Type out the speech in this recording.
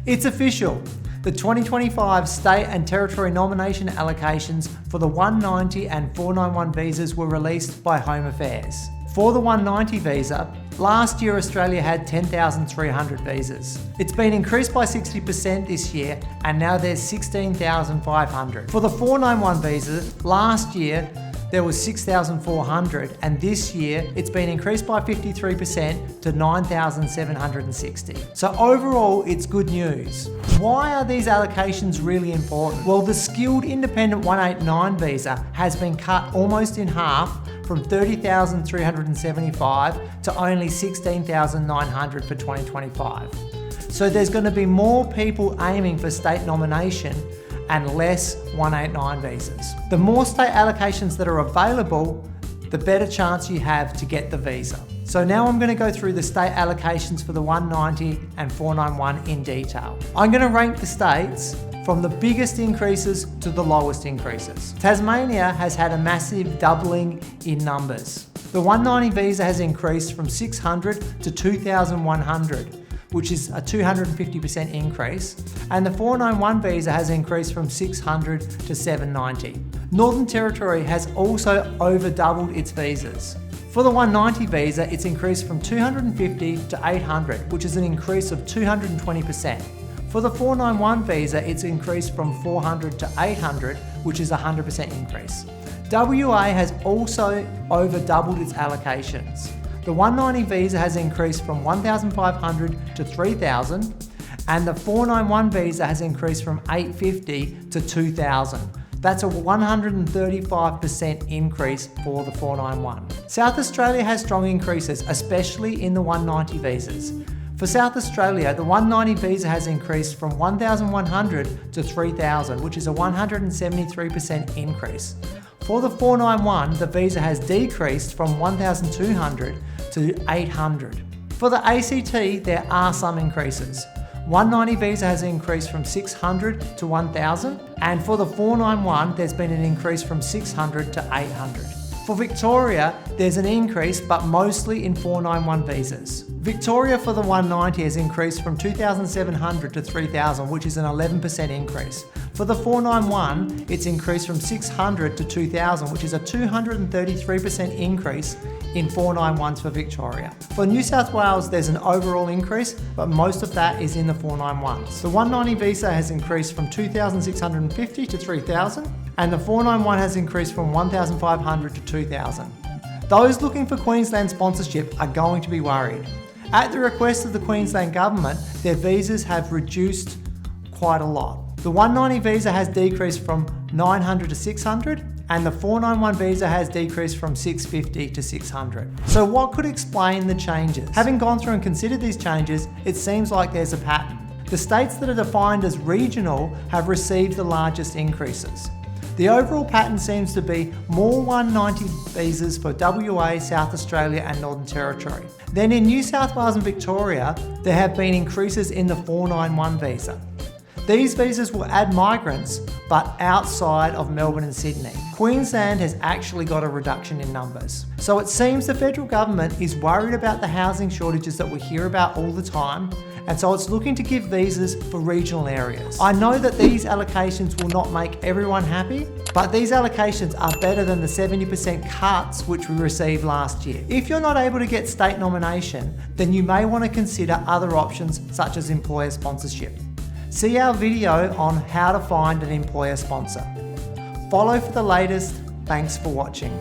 It's official. The 2025 state and territory nomination allocations for the 190 and 491 visas were released by Home Affairs. For the 190 visa, last year Australia had 10,300 visas. It's been increased by 60% this year, and now there's 16,500. For the 491 visa, last year there was 6,400, and this year it's been increased by 53% to 9,760. So overall, it's good news. Why are these allocations really important? Well, the skilled independent 189 visa has been cut almost in half, from 30,375 to only 16,900 for 2025. So there's going to be more people aiming for state nomination and less 189 visas. The more state allocations that are available, the better chance you have to get the visa. So now I'm going to go through the state allocations for the 190 and 491 in detail. I'm going to rank the states from the biggest increases to the lowest increases. Tasmania has had a massive doubling in numbers. The 190 visa has increased from 600 to 2,100, which is a 250% increase, and the 491 visa has increased from 600 to 790. Northern Territory has also over doubled its visas. For the 190 visa, it's increased from 250 to 800, which is an increase of 220%. For the 491 visa, it's increased from 400 to 800, which is a 100% increase. WA has also over doubled its allocations. The 190 visa has increased from 1,500 to 3,000, and the 491 visa has increased from 850 to 2,000. That's a 135% increase for the 491. South Australia has strong increases, especially in the 190 visas. For South Australia, the 190 visa has increased from 1,100 to 3,000, which is a 173% increase. For the 491, the visa has decreased from 1,200 to 800. For the ACT, there are some increases. 190 visa has increased from 600 to 1,000, and for the 491, there's been an increase from 600 to 800. For Victoria, there's an increase, but mostly in 491 visas. Victoria for the 190 has increased from 2,700 to 3,000, which is an 11% increase. For the 491, it's increased from 600 to 2,000, which is a 233% increase in 491s for Victoria. For New South Wales, there's an overall increase, but most of that is in the 491s. The 190 visa has increased from 2,650 to 3,000, and the 491 has increased from 1,500 to 2,000. Those looking for Queensland sponsorship are going to be worried. At the request of the Queensland government, their visas have reduced quite a lot. The 190 visa has decreased from 900 to 600, and the 491 visa has decreased from 650 to 600. So what could explain the changes? Having gone through and considered these changes, it seems like there's a pattern. The states that are defined as regional have received the largest increases. The overall pattern seems to be more 190 visas for WA, South Australia and Northern Territory. Then in New South Wales and Victoria, there have been increases in the 491 visa. These visas will add migrants, but outside of Melbourne and Sydney. Queensland has actually got a reduction in numbers. So it seems the federal government is worried about the housing shortages that we hear about all the time, and so it's looking to give visas for regional areas. I know that these allocations will not make everyone happy, but these allocations are better than the 70% cuts which we received last year. If you're not able to get state nomination, then you may want to consider other options such as employer sponsorship. See our video on how to find an employer sponsor. Follow for the latest. Thanks for watching.